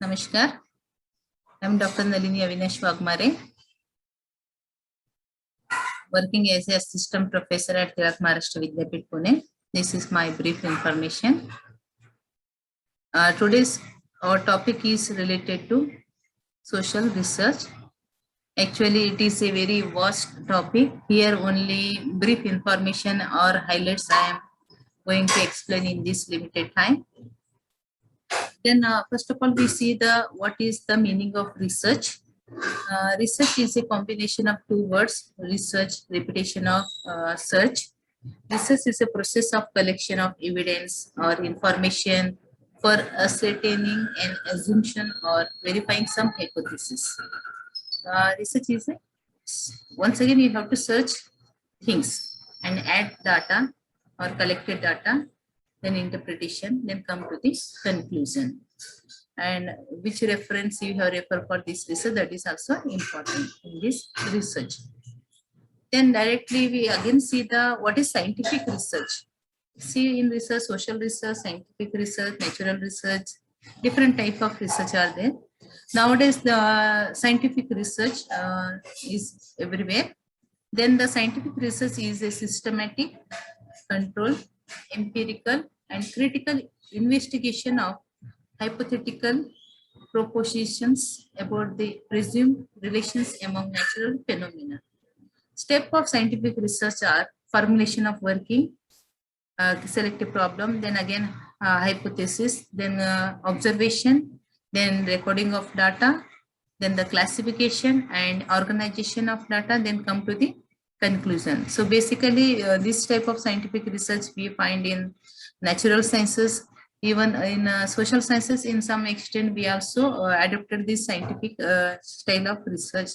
Namaskar. I'm Dr. Nalini Avinash Wagmare, working as a assistant professor at Tilak Maharashtra Vidyapith, Pune. This is my brief information. Today's our topic is related to social research. Actually, it is a very vast topic. Here only brief information or highlights I am going to explain in this limited time. Then first of all, we see what is the meaning of research. Research is a combination of two words: research, repetition of search. Research is a process of collection of evidence or information for ascertaining an assumption or verifying some hypothesis. Research is once again you have to search things and add data or collected data, then interpretation, then come to the conclusion. And which reference you have referred for this research, that is also important in this research. Then directly we again see what is scientific research. See in research, social research, scientific research, natural research, different type of research are there. Nowadays the scientific research is everywhere. Then the scientific research is a systematic, controlled, empirical and critical investigation of hypothetical propositions about the presumed relations among natural phenomena. Steps of scientific research are formulation of working, selective problem, then again hypothesis, then observation, then recording of data, then the classification and organization of data, then come to the conclusion. So basically this type of scientific research we find in natural sciences, even in social sciences. In some extent we also adopted this scientific style of research.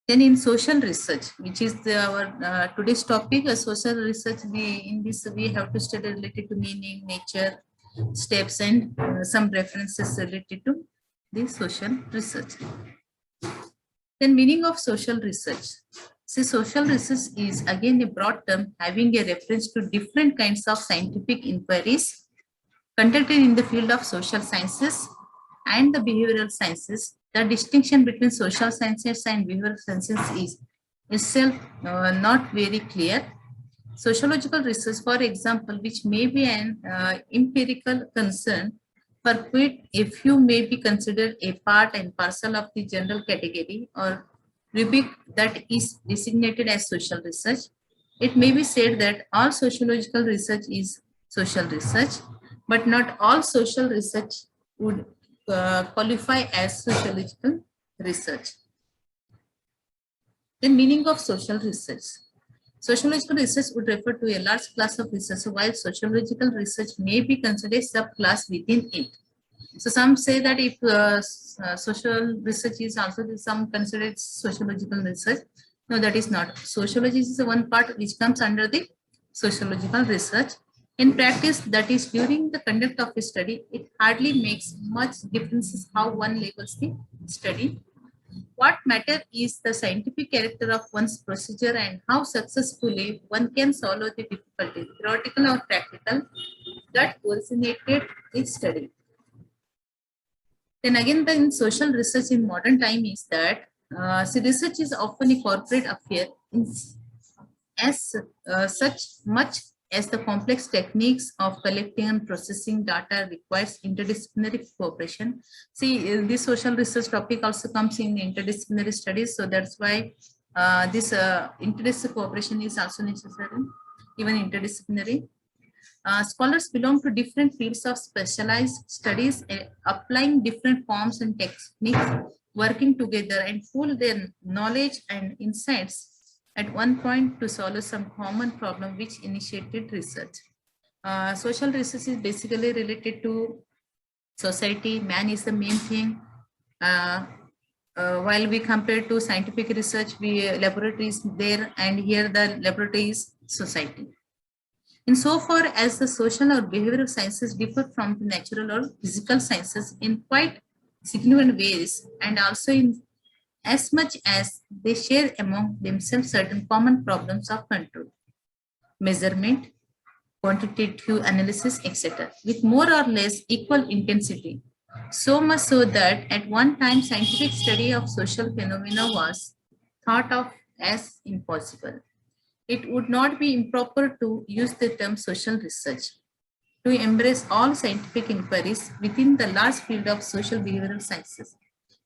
Then in social research, which is our today's topic, social research, we have to study related to meaning, nature, steps, and some references related to the social research. Then meaning of social research. See, social research is again a broad term having a reference to different kinds of scientific inquiries conducted in the field of social sciences and the behavioral sciences. The distinction between social sciences and behavioral sciences is itself not very clear. Sociological research, for example, which may be an empirical concern, for which a few may be considered a part and parcel of the general category or rubric that is designated as social research. It may be said that all sociological research is social research, but not all social research would qualify as sociological research. The meaning of social research. Sociological research would refer to a large class of research, while sociological research may be considered a subclass within it. So some say that if social research is also some considered sociological research. No, that is not. Sociology is the one part which comes under the sociological research. In practice, that is during the conduct of a study, it hardly makes much difference how one labels the study. What matters is the scientific character of one's procedure and how successfully one can solve the difficulties, theoretical or practical, that originated the study. Then again, in social research in modern time is that research is often a corporate affair as such much as the complex techniques of collecting and processing data requires interdisciplinary cooperation. See, this social research topic also comes in interdisciplinary studies. So that's why this interdisciplinary cooperation is also necessary, even interdisciplinary. Scholars belong to different fields of specialized studies, applying different forms and techniques, working together and pool their knowledge and insights at one point to solve some common problem which initiated research. Social research is basically related to society. Man is the main thing. While we compare to scientific research, laboratory is there, and here the laboratory is society. In so far as the social or behavioral sciences differ from the natural or physical sciences in quite significant ways, and also in as much as they share among themselves certain common problems of control, measurement, quantitative analysis, etc., with more or less equal intensity. So much so that at one time scientific study of social phenomena was thought of as impossible. It would not be improper to use the term social research to embrace all scientific inquiries within the large field of social behavioral sciences.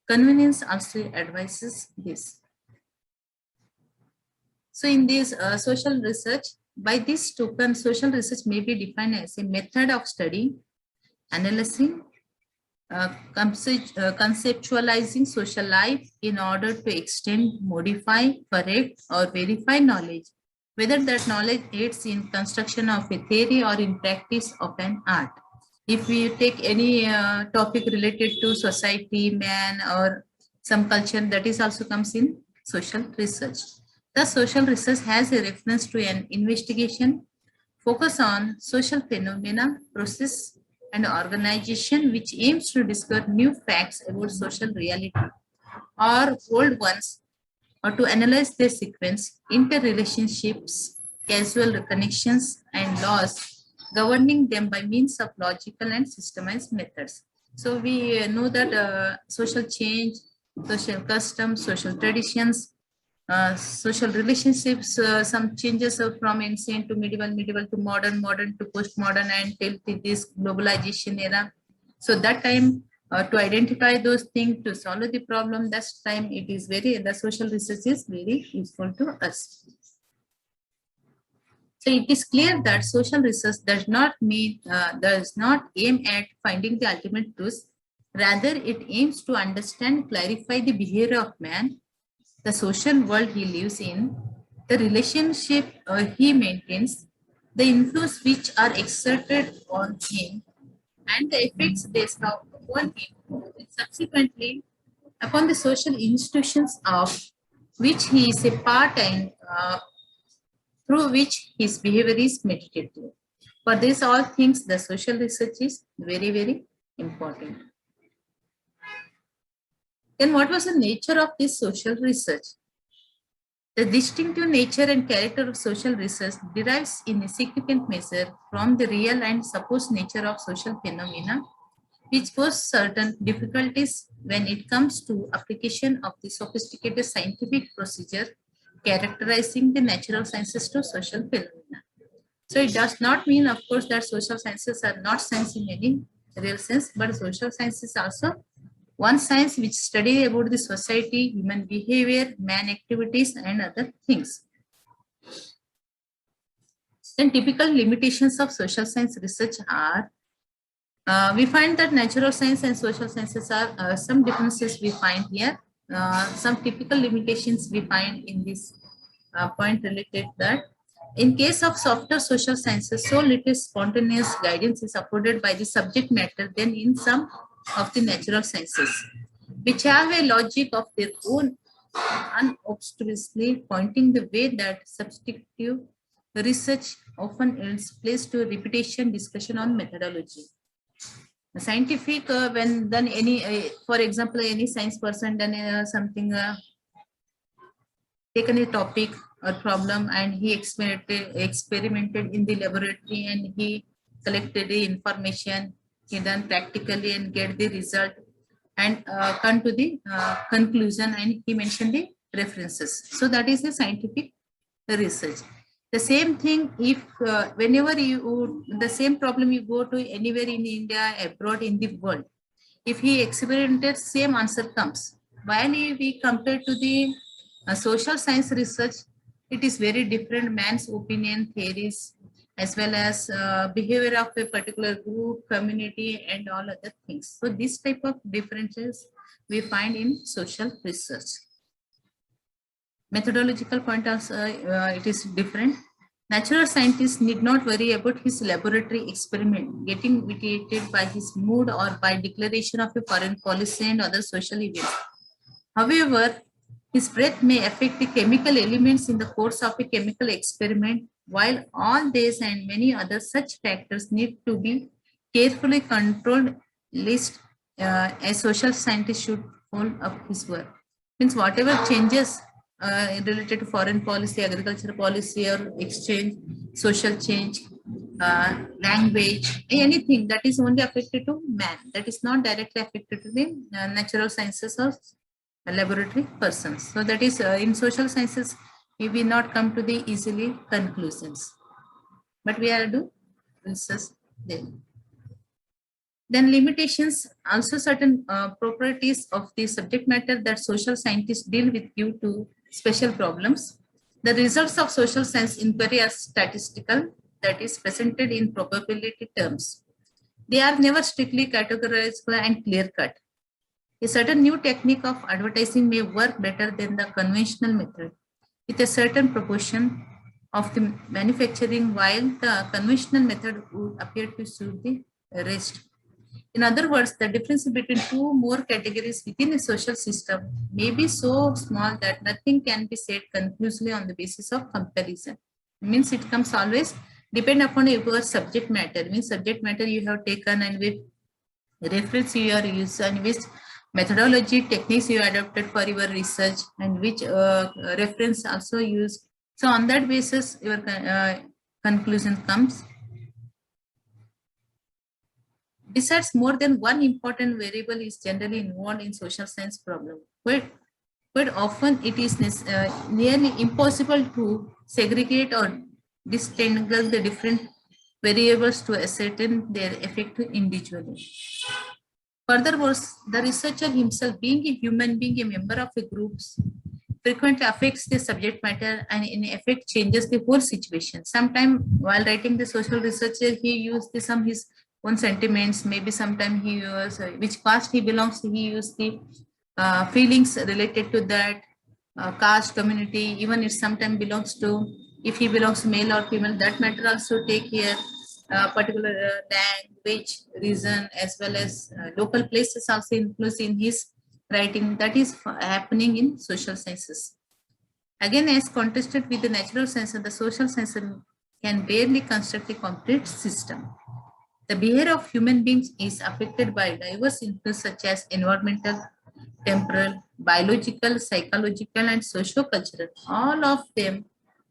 Convenience also advises this. So in this social research, by this token, social research may be defined as a method of study, analyzing, conceptualizing social life in order to extend, modify, correct, or verify knowledge, whether that knowledge aids in construction of a theory or in practice of an art. If we take any topic related to society, man, or some culture, that is also comes in social research. The social research has a reference to an investigation focus on social phenomena, process, and organization which aims to discover new facts about social reality or old ones, or to analyze their sequence, interrelationships, causal connections, and laws governing them by means of logical and systemized methods. So we know that social change, social customs, social traditions, social relationships, some changes from ancient to medieval, medieval to modern, modern to postmodern, and till this globalization era. So that time to identify those things, to solve the problem, that time it is very, the social research is very useful to us. So it is clear that social research does not aim at finding the ultimate truth. Rather, it aims to understand, clarify the behavior of man, the social world he lives in, the relationship he maintains, the influence which are exerted on him, and the effects they have upon him, and subsequently upon the social institutions of which he is a part and through which his behavior is meditative. For this all things, the social research is very, very important. Then what was the nature of this social research? The distinctive nature and character of social research derives in a significant measure from the real and supposed nature of social phenomena, which pose certain difficulties when it comes to application of the sophisticated scientific procedure characterizing the natural sciences to social phenomena. So it does not mean, of course, that social sciences are not science in any real sense, but social sciences also one science which study about the society, human behavior, man activities, and other things. Then typical limitations of social science research are, we find that natural science and social sciences are some differences we find here. Some typical limitations we find in this point related that in case of softer social sciences, so little spontaneous guidance is afforded by the subject matter than in some of the natural sciences, which have a logic of their own, unobtrusively pointing the way that substitutive research often ends place to repetition discussion on methodology. Scientific, when done any, for example, any science person done something, taken a topic or problem and he experimented in the laboratory and he collected the information, he done practically and get the result and come to the conclusion and he mentioned the references. So that is a scientific research. The same thing if whenever you, the same problem you go to anywhere in India, abroad in the world, if he experimented, same answer comes. While we compare to the social science research, it is very different, man's opinion, theories, as well as behavior of a particular group, community, and all other things. So this type of differences we find in social research. Methodological point also, it is different. Natural scientists need not worry about his laboratory experiment getting vitiated by his mood or by declaration of a foreign policy and other social events. However, his breath may affect the chemical elements in the course of a chemical experiment, while all these and many other such factors need to be carefully controlled, lest a social scientist should hold up his work. Means whatever changes related to foreign policy, agricultural policy, or exchange, social change, language, anything that is only affected to man, that is not directly affected to the natural sciences or laboratory persons. So that is in social sciences, we will not come to the easily conclusions, but we are do research there. Then limitations, also certain properties of the subject matter that social scientists deal with due to special problems. The results of social science inquiry are statistical, that is presented in probability terms. They are never strictly categorical and clear cut. A certain new technique of advertising may work better than the conventional method with a certain proportion of the manufacturing, while the conventional method would appear to suit the rest. In other words, the difference between two more categories within a social system may be so small that nothing can be said conclusively on the basis of comparison. Means it comes always depend upon your subject matter. Means subject matter you have taken and with reference you are used and which methodology techniques you adopted for your research and which reference also used. So on that basis, your conclusion comes. Besides, more than one important variable is generally involved in social science problem. Quite often it is nearly impossible to segregate or disentangle the different variables to ascertain their effect individually. Furthermore, the researcher himself, being a human being, a member of a group, frequently affects the subject matter and in effect changes the whole situation. Sometimes while writing the social researcher, he used some his own sentiments, maybe sometimes he used which caste he belongs to, he used the feelings related to that caste community, even if sometimes belongs to, if he belongs to male or female, that matter also take here particular language, reason, as well as local places also influence in his writing. That is happening in social sciences. Again, as contrasted with the natural sciences, the social sciences can barely construct a complete system. The behavior of human beings is affected by diverse influences such as environmental, temporal, biological, psychological, and socio-cultural, all of them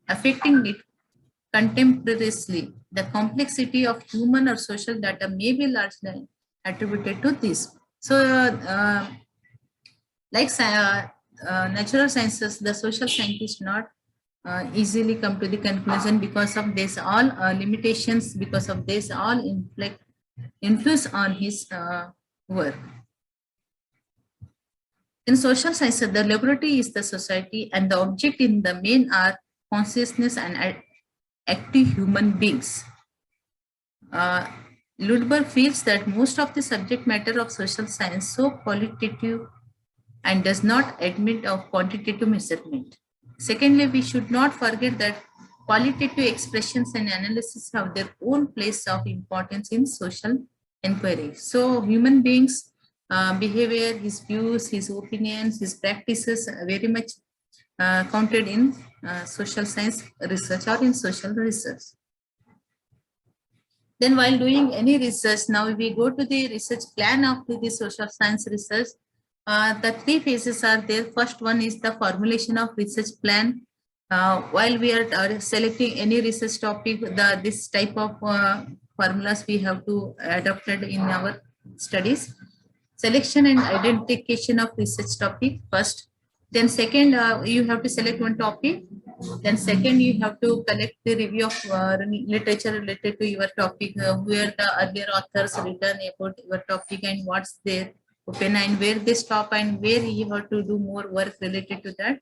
affecting it contemporaneously. The complexity of human or social data may be largely attributed to this. So, like natural sciences, the social scientists not easily come to the conclusion because of this all limitations, because of this all influence on his work. In social sciences, the laboratory is the society and the object in the main are consciousness and active human beings. Ludberg feels that most of the subject matter of social science so qualitative and does not admit of quantitative measurement. Secondly, we should not forget that qualitative expressions and analysis have their own place of importance in social inquiry. So human beings' behavior, his views, his opinions, his practices very much counted in social science research or in social research. Then while doing any research, now we go to the research plan of the social science research. The three phases are there. First one is the formulation of research plan. While we are selecting any research topic, this type of formulas we have to adopted in our studies. Selection and identification of research topic first. Then second, you have to select one topic. Then second, you have to collect the review of literature related to your topic, where the earlier authors written about your topic and what's their opinion and where they stop and where you have to do more work related to that.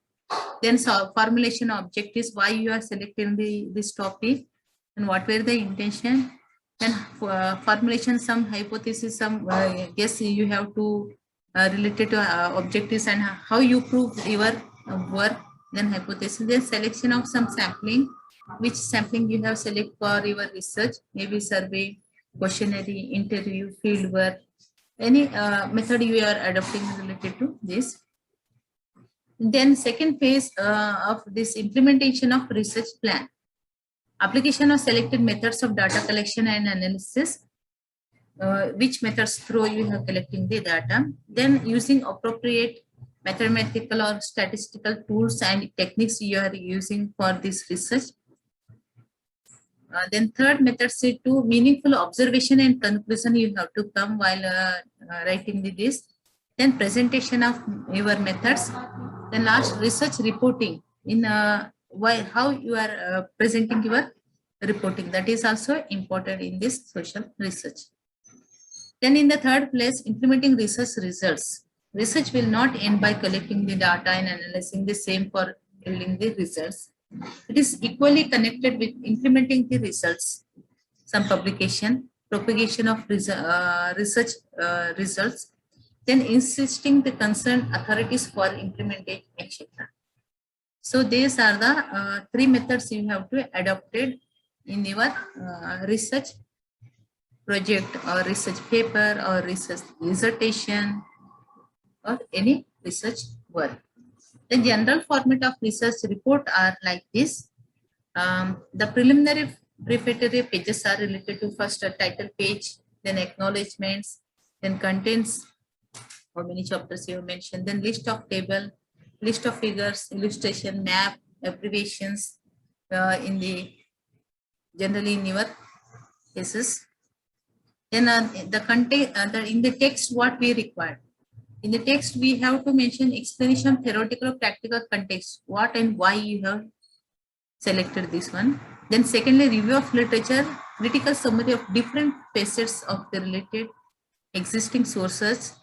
Then formulation objectives, why you are selecting this topic and what were the intention. Then formulation some hypothesis, some yes, you have to related to objectives and how you prove your work. Then hypothesis, then selection of some sampling, which sampling you have select for your research, maybe survey, questionnaire, interview, field work, any method you are adopting related to this. Then second phase of this implementation of research plan. Application of selected methods of data collection and analysis, which methods through you have collecting the data. Then using appropriate mathematical or statistical tools and techniques you are using for this research. Then third method say to meaningful observation and conclusion you have to come while writing this. Then presentation of your methods. Then last research reporting in why how you are presenting your reporting. That is also important in this social research. Then in the third place, implementing research results. Research will not end by collecting the data and analyzing the same for building the results. It is equally connected with implementing the results. Some publication, propagation of research results, then insisting the concerned authorities for implementation, etc. So these are the three methods you have to adopted in your research project or research paper or research dissertation or any research work. The general format of research report are like this. The preliminary prefatory pages are related to first a title page, then acknowledgements, then contents, how many chapters you mentioned, then list of table, list of figures, illustration, map, abbreviations in the generally in your cases. Then the content in the text what we require. In the text we have to mention explanation of theoretical or practical context, what and why you have selected this one. Then secondly, review of literature, critical summary of different facets of the related existing sources,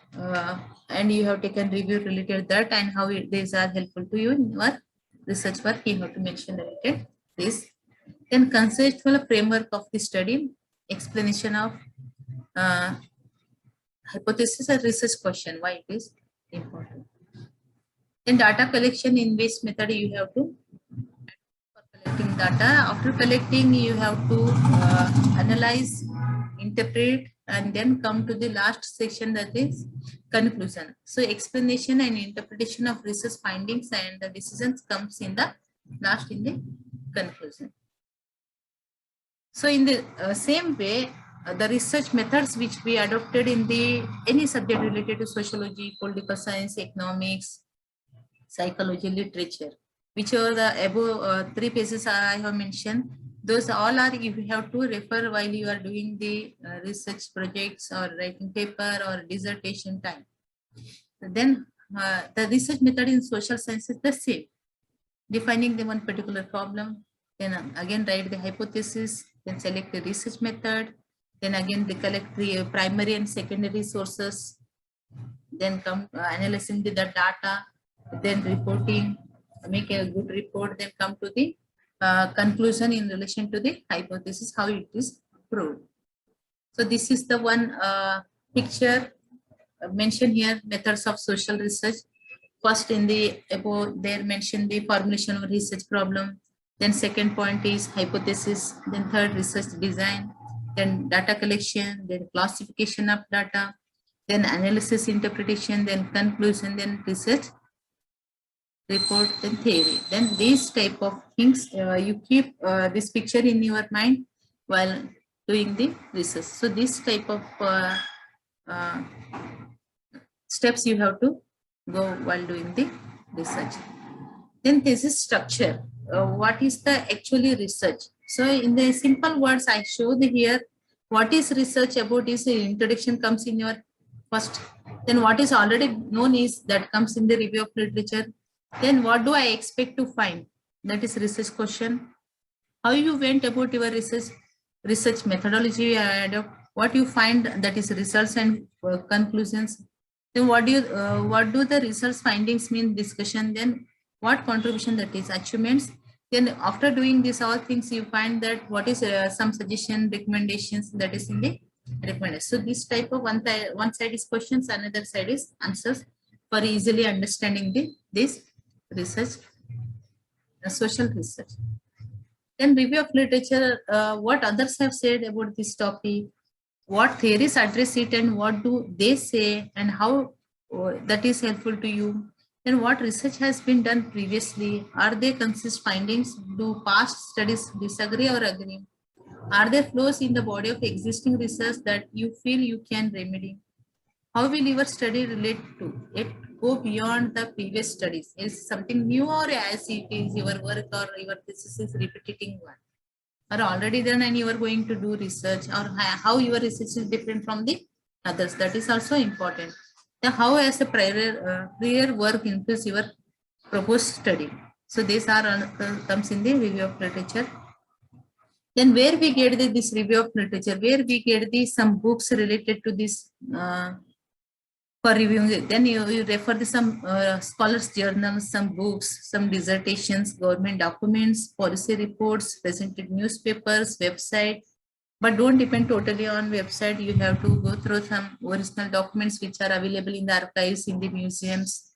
and you have taken review related that and how these are helpful to you in your research work. You have to mention related this. Then conceptual framework of the study, explanation of hypothesis or research question, why it is important. Then data collection in which method you have to collecting data. After collecting, you have to analyze, interpret, and then come to the last section, that is conclusion. So explanation and interpretation of research findings and the decisions comes in the last in the conclusion. So in the same way, the research methods which we adopted in the any subject related to sociology, political science, economics, psychology, literature, which are the above three pages I have mentioned, those all are you have to refer while you are doing the research projects or writing paper or dissertation time. Then the research method in social science is the same, defining the one particular problem, then again write the hypothesis, then select the research method, then again recollect the primary and secondary sources, then come analyzing the data, then reporting, make a good report, then come to the conclusion in relation to the hypothesis, how it is proved. So this is the one picture mentioned here, methods of social research. First in the above there mentioned the formulation of research problem, then second point is hypothesis, then third research design, then data collection, then classification of data, then analysis, interpretation, then conclusion, then research report, then theory. Then these type of things you keep this picture in your mind while doing the research. So this type of steps you have to go while doing the research. Then this is structure. What is the actually research? So in the simple words I showed here, what is research about is the introduction comes in your first. Then what is already known is that comes in the review of literature. Then what do I expect to find? That is research question. How you went about your research methodology, what you find, that is results and conclusions. Then what do the research findings mean, discussion, then what contribution, that is achievements. Then after doing this all things you find that what is some suggestion, recommendations, that is in the recommendation. So this type of one side is questions, another side is answers for easily understanding this research, social research. Then review of literature, what others have said about this topic, what theories address it and what do they say and how that is helpful to you. Then what research has been done previously, are they consist findings, do past studies disagree or agree, are there flaws in the body of existing research that you feel you can remedy, how will your study relate to it, go beyond the previous studies, is something new or as it is your work or your thesis is repeating one. or already done and you are going to do research, or how your research is different from the others. That is also important. Then how as a prior work influence your proposed study. So these are comes in the review of literature. Then where we get this review of literature, where we get some books related to this for reviewing it. Then you refer to some scholars journals, some books, some dissertations, government documents, policy reports, presented newspapers, website. But don't depend totally on website. You have to go through some original documents which are available in the archives, in the museums.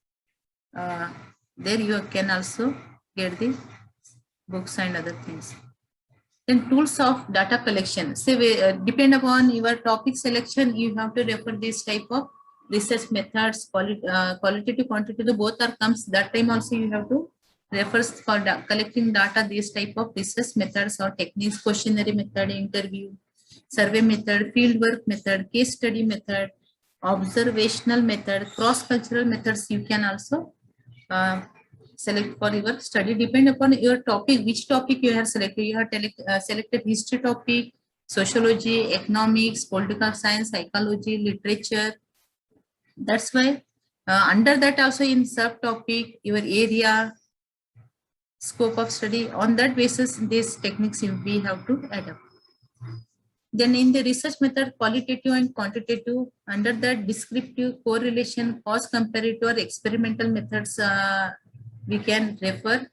There you can also get the books and other things. Then tools of data collection. Say, depend upon your topic selection, you have to refer this type of research methods, qualitative, quantitative, both are comes. That time also you have to refer for collecting data, these type of research methods or techniques, questionnaire method, interview, survey method, fieldwork method, case study method, observational method, cross-cultural methods you can also select for your study. Depend upon your topic, which topic you have selected. You have selected history topic, sociology, economics, political science, psychology, literature. That's why under that also in subtopic, your area, scope of study, on that basis, these techniques we have to adapt. Then in the research method, qualitative and quantitative, under that descriptive, correlation, cause comparator, experimental methods, we can refer.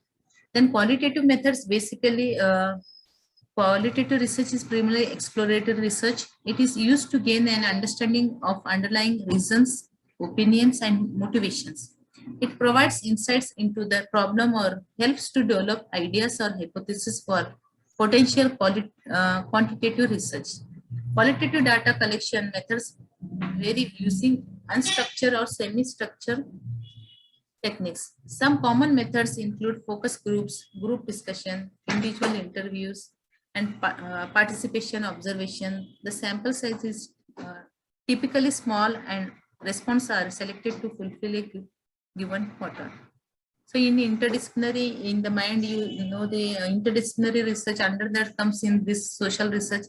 Then qualitative methods, basically qualitative research is primarily exploratory research. It is used to gain an understanding of underlying reasons, opinions, and motivations. It provides insights into the problem or helps to develop ideas or hypotheses for potential quantitative research. Qualitative data collection methods vary using unstructured or semi-structured techniques. Some common methods include focus groups, group discussion, individual interviews, and participation observation. The sample size is typically small and responses are selected to fulfill a given quarter. So in interdisciplinary, in the mind, you know the interdisciplinary research, under that comes in this social research.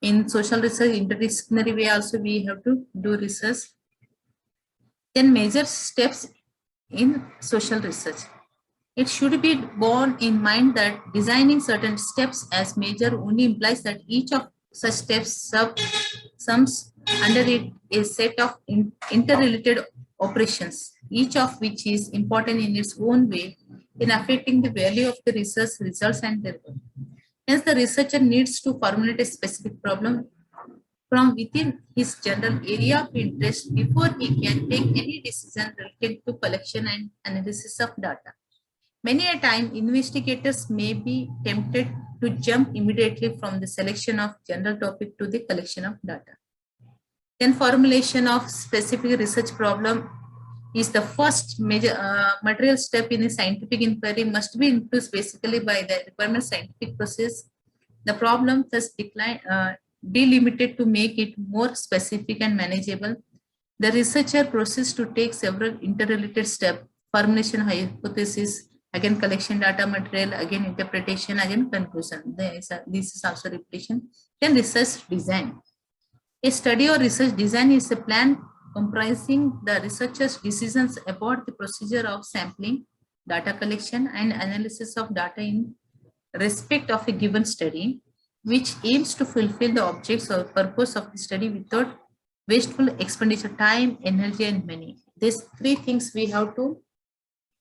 In social research, interdisciplinary way also we have to do research. Then major steps in social research. It should be borne in mind that designing certain steps as major only implies that each of such steps sums under it a set of interrelated operations, each of which is important in its own way in affecting the value of the research results and their work. Hence, the researcher needs to formulate a specific problem from within his general area of interest before he can take any decision related to collection and analysis of data. Many a time, investigators may be tempted to jump immediately from the selection of general topic to the collection of data. Then formulation of specific research problem is the first major material step in a scientific inquiry, must be introduced basically by the requirement scientific process. The problem thus delimited to make it more specific and manageable. The researcher proceeds to take several interrelated steps: formulation hypothesis, again collection data material, again interpretation, again conclusion. This is also repetition. Then research design. A study or research design is a plan comprising the researcher's decisions about the procedure of sampling, data collection, and analysis of data in respect of a given study, which aims to fulfill the objects or purpose of the study without wasteful expenditure, time, energy, and money. These three things we have to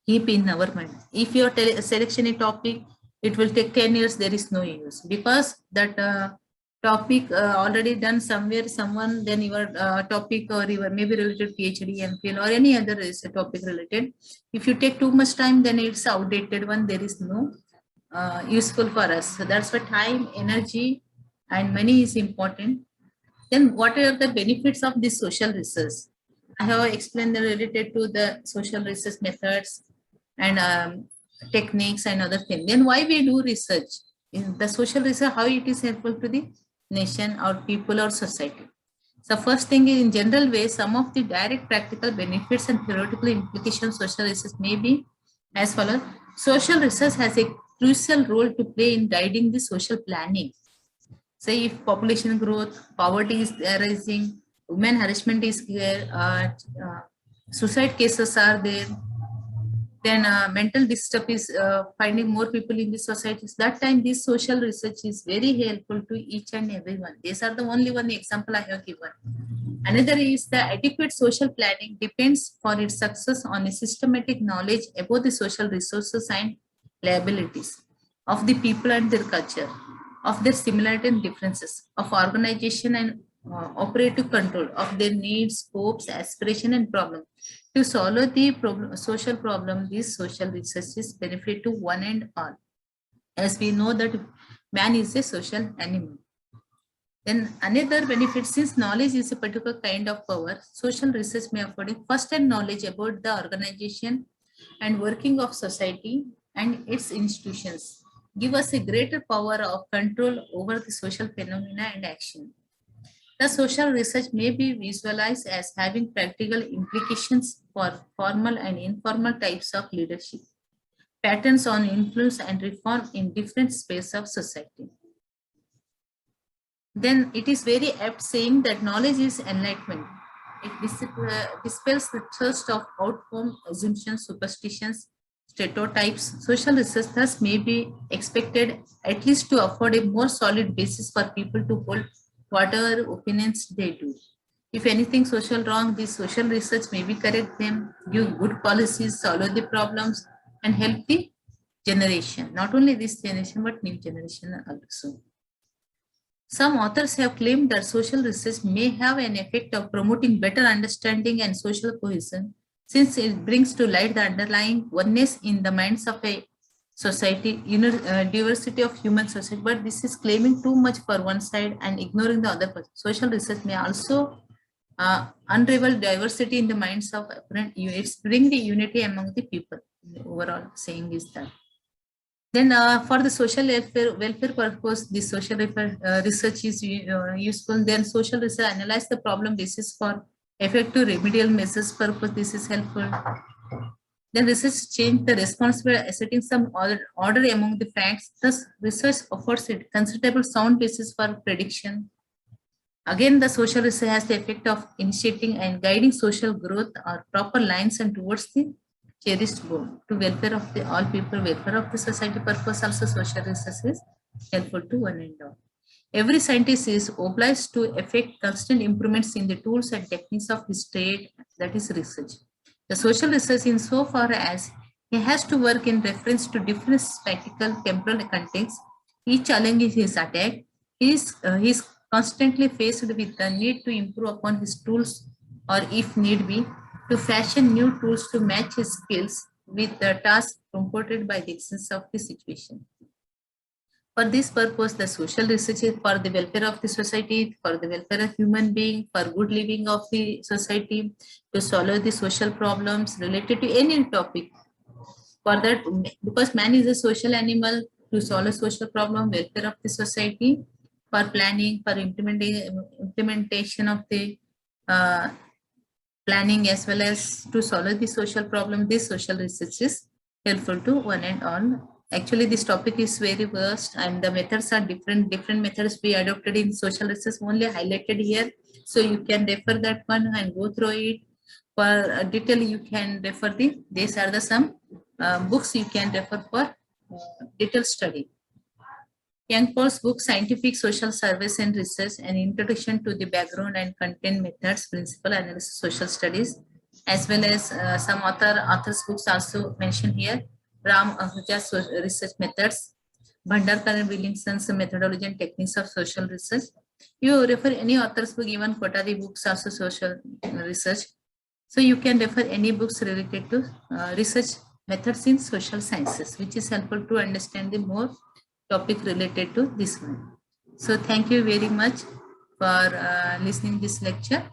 keep in our mind. If you are selection a topic, it will take 10 years, there is no use, because that topic already done somewhere, someone, then your topic or your maybe related PhD, MPhil, or any other is a topic related. If you take too much time, then it's outdated one, there is no useful for us. So that's why time, energy, and money is important. Then what are the benefits of this social research? I have explained related to the social research methods and techniques and other things. Then why we do research? In the social research, how it is helpful to the nation or people or society. So first thing is, in general way, some of the direct practical benefits and theoretical implications social research may be as follows. Social research has a crucial role to play in guiding the social planning. Say if population growth, poverty is rising, women harassment is there, suicide cases are there, then mental disturb is finding more people in the societies. That time this social research is very helpful to each and everyone. These are the only one example I have given. Another is the adequate social planning depends for its success on a systematic knowledge about the social resources and liabilities of the people and their culture, of their similarity and differences, of organization and operative control of their needs, hopes, aspiration, and problem. To solve the social problem, these social researches benefit to one and all. As we know that man is a social animal. Then another benefit, since knowledge is a particular kind of power, social research may afford first-hand knowledge about the organization and working of society and its institutions, give us a greater power of control over the social phenomena and action. The social research may be visualized as having practical implications for formal and informal types of leadership, patterns on influence and reform in different spaces of society. Then it is very apt saying that knowledge is enlightenment. It dispels the thirst of outcome assumptions, superstitions, stereotypes. Social research thus may be expected at least to afford a more solid basis for people to hold whatever opinions they do. If anything social wrong, this social research may be correct them, give good policies, solve the problems, and help the generation. Not only this generation, but new generation also. Some authors have claimed that social research may have an effect of promoting better understanding and social cohesion, since it brings to light the underlying oneness in the minds of a society, diversity of human society. But this is claiming too much for one side and ignoring the other. Social research may also unravel diversity in the minds of opponent. It's bring the unity among the people. The overall saying is that. Then for the social welfare purpose, the social research is useful. Then social research analyze the problem basis for effective remedial measures purpose. This is helpful. Then research change the responsible asserting some order among the facts. Thus, research offers a considerable sound basis for prediction. Again, the social research has the effect of initiating and guiding social growth or proper lines and towards the cherished goal to welfare of the all people, welfare of the society purpose. Also, social research is helpful to one and all. Every scientist is obliged to effect constant improvements in the tools and techniques of his trade, that is research. The social research, in so far as he has to work in reference to different spatial temporal contexts, each challenge is attacked. He is constantly faced with the need to improve upon his tools, or if need be, to fashion new tools to match his skills with the task comported by the existence of the situation. For this purpose, the social research is for the welfare of the society, for the welfare of human being, for good living of the society, to solve the social problems related to any topic. For that, because man is a social animal, to solve a social problem, welfare of the society, for planning, for implementation of the planning, as well as to solve the social problem, this social research is helpful to one and all. Actually, this topic is very vast and the methods are different. Different methods we adopted in social research only highlighted here. So you can refer that one and go through it. For detail, you can refer these are the some books you can refer for detailed study. Young Paul's book, Scientific Social Service and Research, an introduction to the background and content methods, principle analysis, social studies, as well as some authors' books also mentioned here. Ram Ahuja's research methods, Bhandarkar and Williamson's methodology and techniques of social research. You refer any author's book, even Kotari books also social research. So you can refer any books related to research methods in social sciences, which is helpful to understand the more topic related to this one. So thank you very much for listening this lecture.